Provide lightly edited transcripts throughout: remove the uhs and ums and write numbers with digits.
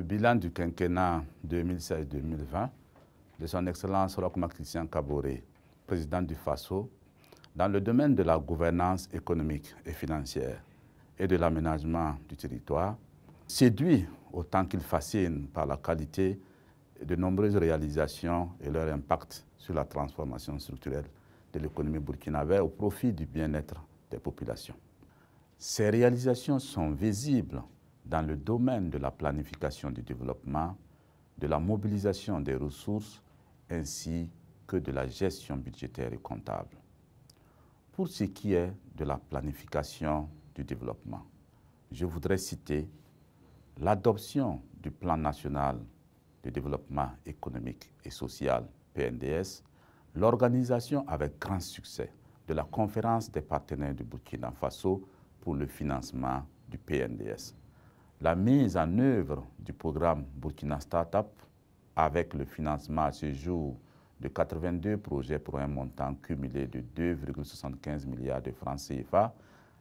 bilan du quinquennat 2016-2020 de son Excellence Roch Marc Christian Kaboré, président du FASO, dans le domaine de la gouvernance économique et financière et de l'aménagement du territoire, séduit autant qu'il fascine par la qualité de nombreuses réalisations et leur impact sur la transformation structurelle de l'économie burkinabé au profit du bien-être des populations. Ces réalisations sont visibles dans le domaine de la planification du développement, de la mobilisation des ressources ainsi que de la gestion budgétaire et comptable. Pour ce qui est de la planification du développement, je voudrais citer l'adoption du Plan national de développement économique et social, PNDS, l'organisation avec grand succès de la conférence des partenaires du Burkina Faso pour le financement du PNDS, la mise en œuvre du programme Burkina Startup avec le financement à ce jour de 82 projets pour un montant cumulé de 2,75 milliards de francs CFA,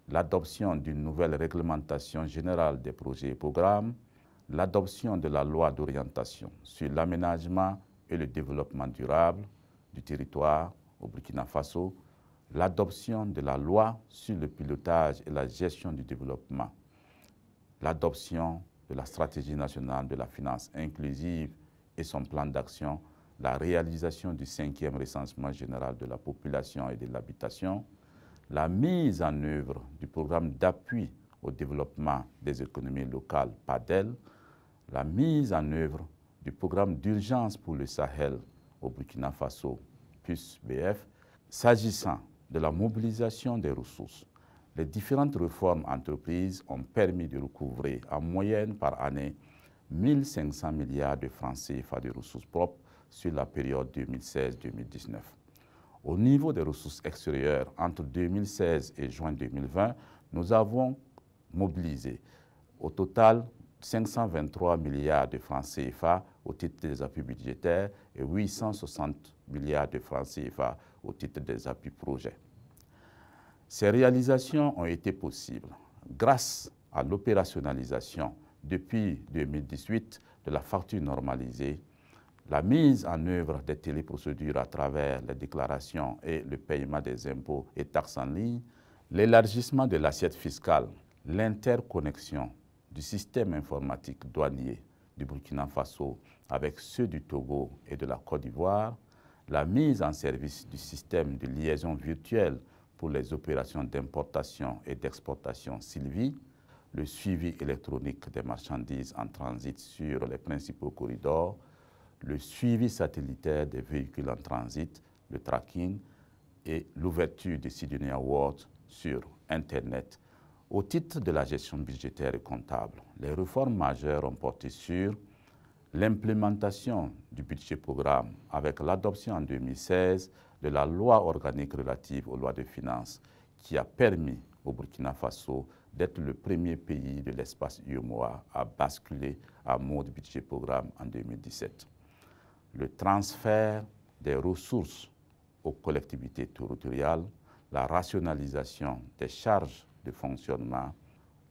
l'adoption d'une nouvelle réglementation générale des projets et programmes, l'adoption de la loi d'orientation sur l'aménagement et le développement durable du territoire au Burkina Faso, l'adoption de la loi sur le pilotage et la gestion du développement, l'adoption de la stratégie nationale de la finance inclusive et son plan d'action, la réalisation du 5e recensement général de la population et de l'habitation, la mise en œuvre du programme d'appui au développement des économies locales PADEL, la mise en œuvre du programme d'urgence pour le Sahel au Burkina Faso, PUS-BF, s'agissant de la mobilisation des ressources. Les différentes réformes entreprises ont permis de recouvrer en moyenne par année 1 500 milliards de francs CFA de ressources propres sur la période 2016-2019. Au niveau des ressources extérieures, entre 2016 et juin 2020, nous avons mobilisé au total 523 milliards de francs CFA au titre des appuis budgétaires et 860 milliards de francs CFA au titre des appuis projets. Ces réalisations ont été possibles grâce à l'opérationnalisation depuis 2018 de la facture normalisée, la mise en œuvre des téléprocédures à travers les déclarations et le paiement des impôts et taxes en ligne, l'élargissement de l'assiette fiscale, l'interconnexion du système informatique douanier du Burkina Faso avec ceux du Togo et de la Côte d'Ivoire, la mise en service du système de liaison virtuelle pour les opérations d'importation et d'exportation Sylvie, le suivi électronique des marchandises en transit sur les principaux corridors, le suivi satellitaire des véhicules en transit, le tracking et l'ouverture des Sydney Awards sur Internet. Au titre de la gestion budgétaire et comptable, les réformes majeures ont porté sur l'implémentation du budget programme avec l'adoption en 2016 de la loi organique relative aux lois de finances qui a permis au Burkina Faso d'être le premier pays de l'espace UEMOA à basculer en mode budget programme en 2017. Le transfert des ressources aux collectivités territoriales, la rationalisation des charges de fonctionnement,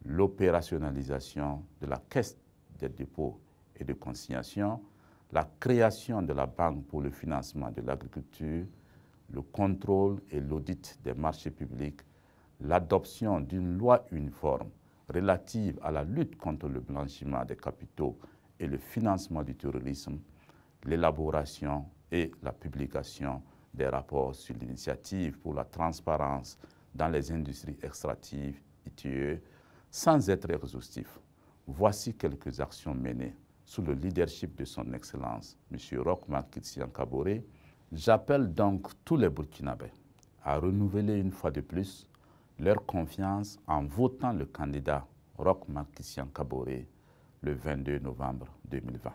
l'opérationnalisation de la caisse des dépôts et de consignation, la création de la Banque pour le financement de l'agriculture, le contrôle et l'audit des marchés publics, l'adoption d'une loi uniforme relative à la lutte contre le blanchiment des capitaux et le financement du terrorisme, l'élaboration et la publication des rapports sur l'initiative pour la transparence dans les industries extractives, ITIE, sans être exhaustif. Voici quelques actions menées sous le leadership de son Excellence, M. Roch Marc Christian Kaboré. J'appelle donc tous les Burkinabés à renouveler une fois de plus leur confiance en votant le candidat Roch Marc Christian Kaboré le 22 novembre 2020.